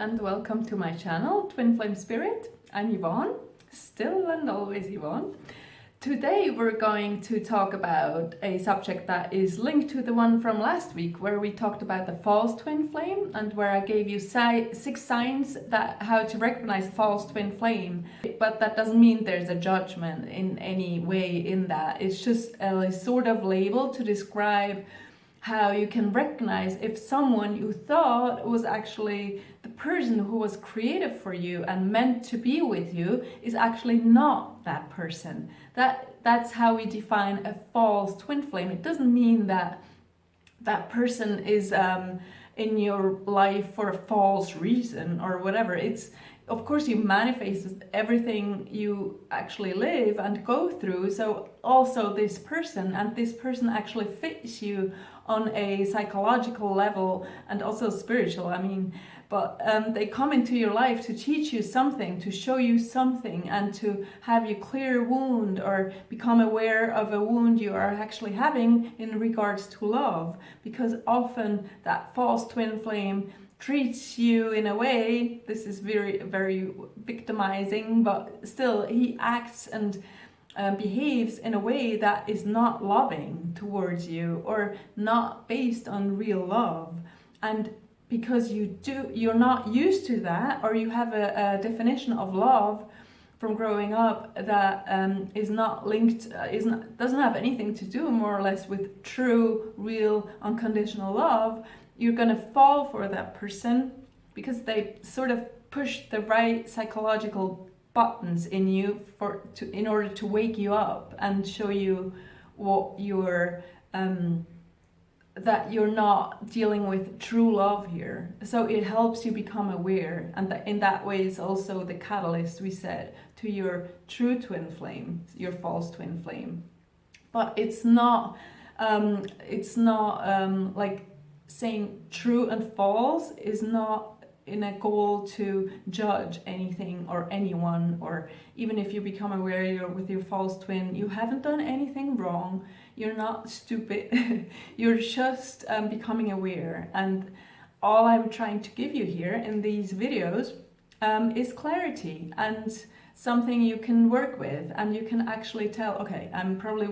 and welcome to my channel, Twin Flame Spirit. I'm Yvonne, still and always Yvonne. Today we're going to talk about a subject that is linked to the one from last week, where we talked about the false twin flame and where I gave you 6 signs that how to recognize false twin flame. But that doesn't mean there's a judgment in any way in that. It's just a sort of label to describe how you can recognize if someone you thought was actually the person who was created for you and meant to be with you is actually not that person. That's how we define a false twin flame. It doesn't mean that that person is in your life for a false reason or whatever. It's, of course, you manifest everything you actually live and go through. So also this person, and this person actually fits you on a psychological level and also spiritual. But they come into your life to teach you something, to show you something, and to have you clear a wound or become aware of a wound you are actually having in regards to love. Because often that false twin flame treats you in a way, this is very, very victimizing, but still he acts and behaves in a way that is not loving towards you or not based on real love. And because you're not used to that, or you have a definition of love from growing up that is not linked, doesn't have anything to do more or less with true, real, unconditional love, you're gonna fall for that person because they sort of push the right psychological buttons in you in order to wake you up and show you what you're that you're not dealing with true love here. So it helps you become aware, and in that way it's also the catalyst, we said, to your true twin flame, your false twin flame. But it's not like saying true and false is not in a goal to judge anything or anyone, or even if you become aware you're with your false twin, you haven't done anything wrong, you're not stupid, you're just becoming aware. And all I'm trying to give you here in these videos is clarity and something you can work with, and you can actually tell, okay, I'm probably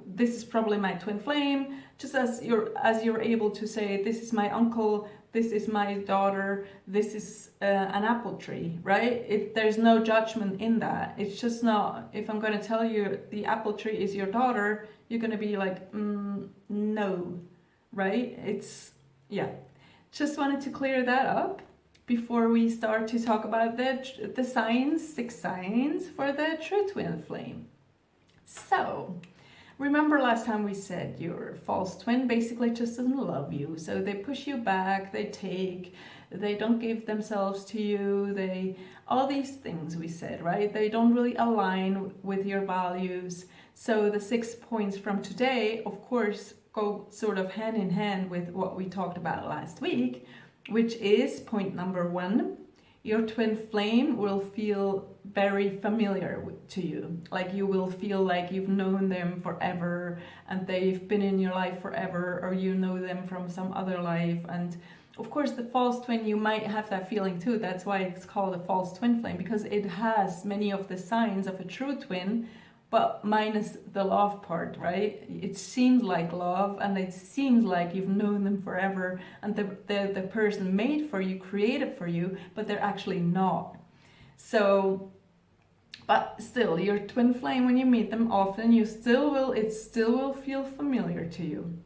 this is probably my twin flame, just as you're able to say, this is my uncle, this is my daughter, this is an apple tree, right? There's no judgment in that. It's just not, if I'm going to tell you the apple tree is your daughter, you're going to be like, no, right? Just wanted to clear that up before we start to talk about the signs, 6 signs for the true twin flame. So, remember last time we said your false twin basically just doesn't love you. So they push you back, they don't give themselves to you, all these things we said, right? They don't really align with your values. So the 6 points from today, of course, go sort of hand in hand with what we talked about last week, which is point number 1. Your twin flame will feel very familiar to you. Like you will feel like you've known them forever and they've been in your life forever, or you know them from some other life. And of course the false twin, you might have that feeling too. That's why it's called a false twin flame, because it has many of the signs of a true twin, but minus the love part, right? It seems like love, and it seems like you've known them forever, and the person made for you, created for you, but they're actually not. So, but still, your twin flame, when you meet them often, it still will feel familiar to you.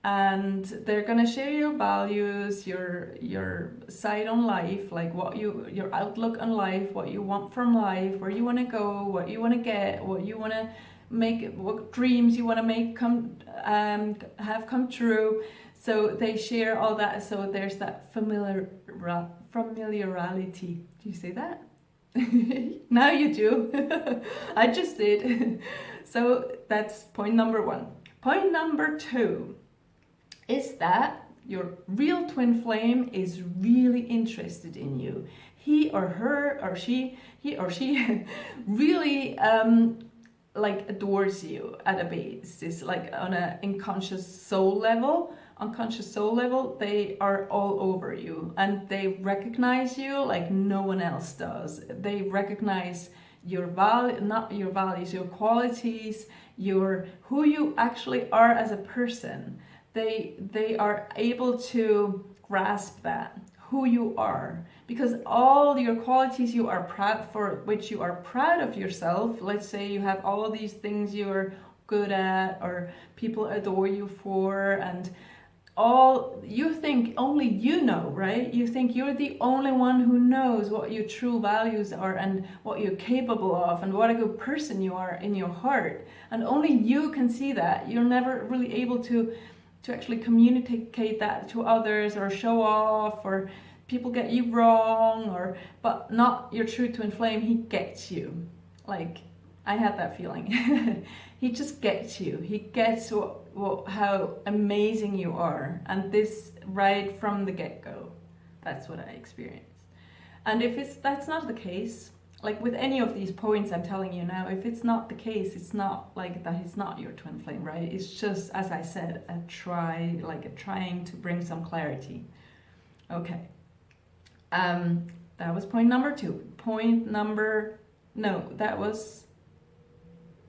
And they're gonna share your values, your side on life, like your outlook on life, what you want from life, where you want to go, what you want to get, what you want to make, what dreams you want to make have come true. So they share all that. So there's that familiarity. Do you say that? Now you do. I just did. So that's point number 1. Point number 2 is that your real twin flame is really interested in you. He or she really like adores you at a basis, like on an unconscious soul level, unconscious soul level, they are all over you and they recognize you like no one else does. They recognize your not your values, your qualities, your who you actually are as a person. They are able to grasp that, who you are, because all your qualities you are proud for, which you are proud of yourself. Let's say you have all these things you're good at or people adore you for, and all you think only you know, right? You think you're the only one who knows what your true values are and what you're capable of and what a good person you are in your heart, and only you can see that. You're never really able to actually communicate that to others or show off, or people get you wrong, or but not your true twin flame. He gets you. Like, I had that feeling. He just gets you. He gets how amazing you are, and this right from the get-go. That's what I experienced. And if that's not the case, like with any of these points I'm telling you now, if it's not the case, it's not like that it's not your twin flame, right? It's just, as I said, a trying to bring some clarity. Okay. That was point number 2.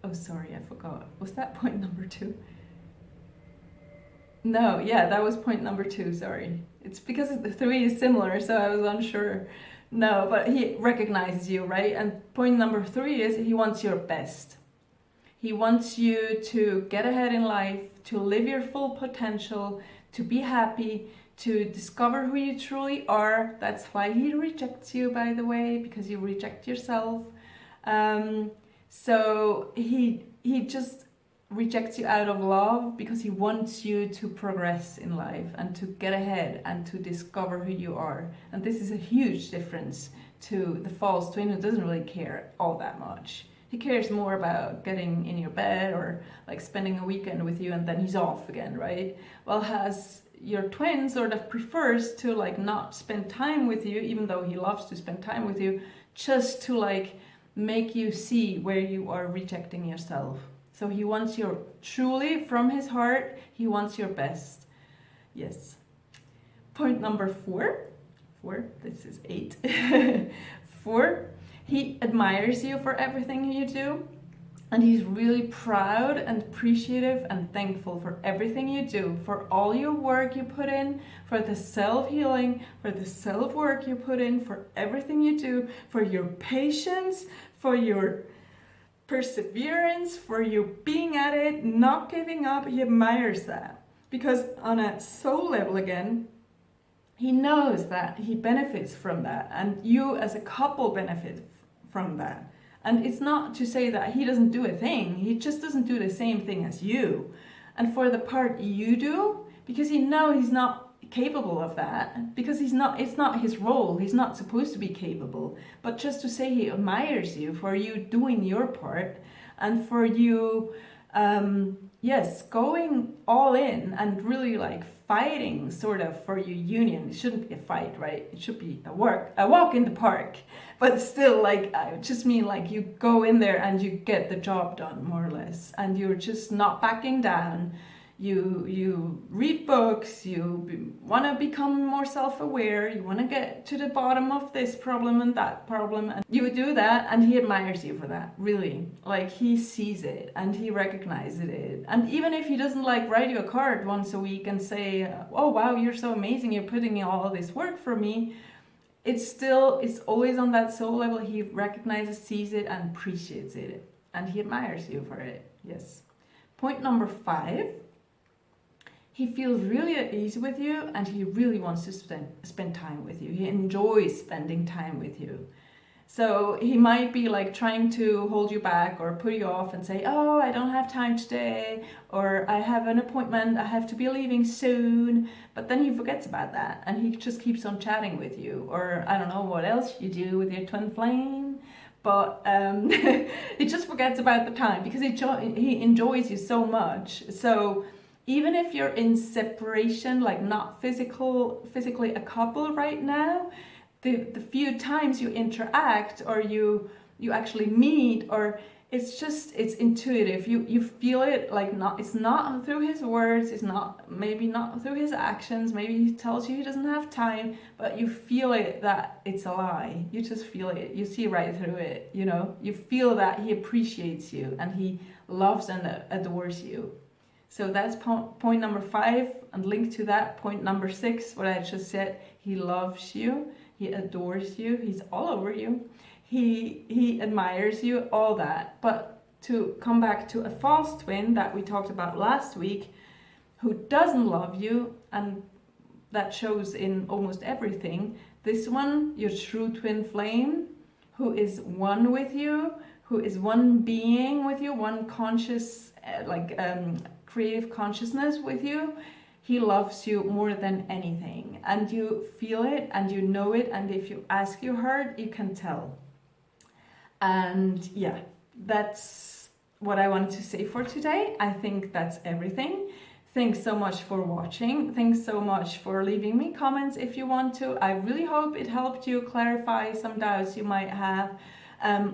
Oh, sorry, I forgot. Was that point number 2? No, yeah, that was point number 2, sorry. It's because the 3 is similar, so I was unsure. No, but he recognizes you, right? And point number 3 is he wants your best. He wants you to get ahead in life, to live your full potential, to be happy, to discover who you truly are. That's why he rejects you, by the way, because you reject yourself. So he just rejects you out of love because he wants you to progress in life and to get ahead and to discover who you are. And this is a huge difference to the false twin, who doesn't really care all that much. He cares more about getting in your bed or like spending a weekend with you, and then he's off again, right? Well, has your twin sort of prefers to like not spend time with you, even though he loves to spend time with you, just to like make you see where you are rejecting yourself. So he wants your, truly from his heart, he wants your best. Yes. Point number 4, this is 8. 4, he admires you for everything you do. And he's really proud and appreciative and thankful for everything you do, for all your work you put in, for the self-healing, for the self-work you put in, for everything you do, for your patience, for your perseverance, for you being at it, not giving up. He admires that. Because on a soul level again, he knows that he benefits from that, and you as a couple benefit from that. And it's not to say that he doesn't do a thing, he just doesn't do the same thing as you. And for the part you do, because you know he's not capable of that, because it's not his role, he's not supposed to be capable, but just to say he admires you for you doing your part, and for you going all in and really like fighting sort of for your union. It shouldn't be a fight, right? It should be a walk in the park, but still, like, I just mean like you go in there and you get the job done, more or less, and you're just not backing down. You read books, you want to become more self-aware, you want to get to the bottom of this problem and that problem, and you do that, and he admires you for that, really. Like, he sees it and he recognizes it. And even if he doesn't like write you a card once a week and say, oh wow, you're so amazing, you're putting in all this work for me, it's always on that soul level. He recognizes, sees it, and appreciates it, and he admires you for it. Yes. Point number 5. He feels really at ease with you, and he really wants to spend time with you. He enjoys spending time with you. So he might be like trying to hold you back or put you off and say, oh, I don't have time today, or I have an appointment, I have to be leaving soon. But then he forgets about that and he just keeps on chatting with you, or I don't know what else you do with your twin flame. But he just forgets about the time because he enjoys you so much. So even if you're in separation, like not physically a couple right now, the few times you interact or you you actually meet, or it's intuitive. You feel it, like, not, it's not through his words, it's not, maybe not through his actions, maybe he tells you he doesn't have time, but you feel it, that it's a lie. You just feel it, you see right through it, you know, you feel that he appreciates you and he loves and adores you. So that's point number 5, and linked to that, point number 6, what I just said. He loves you, he adores you, he's all over you, he admires you, all that. But to come back to a false twin that we talked about last week, who doesn't love you, and that shows in almost everything. This one, your true twin flame, who is one with you, who is one being with you, one conscious, creative consciousness with you. He loves you more than anything, and you feel it and you know it, and if you ask your heart, you can tell. And yeah, that's what I wanted to say for today. I think that's everything. Thanks so much for watching. Thanks so much for leaving me comments if you want to. I really hope it helped you clarify some doubts you might have.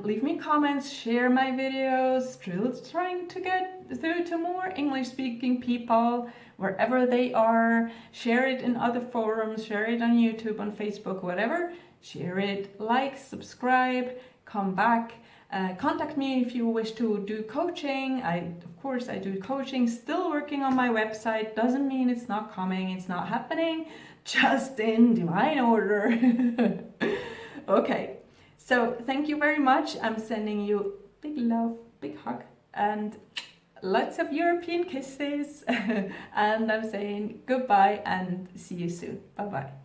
Leave me comments, share my videos, still trying to get through to more English speaking people wherever they are. Share it in other forums, share it on YouTube, on Facebook, whatever. Share it, like, subscribe, come back. Contact me if you wish to do coaching. Of course I do coaching, still working on my website. Doesn't mean it's not coming, it's not happening, just in divine order. Okay, so thank you very much. I'm sending you big love, big hug, and lots of European kisses. And I'm saying goodbye and see you soon. Bye bye.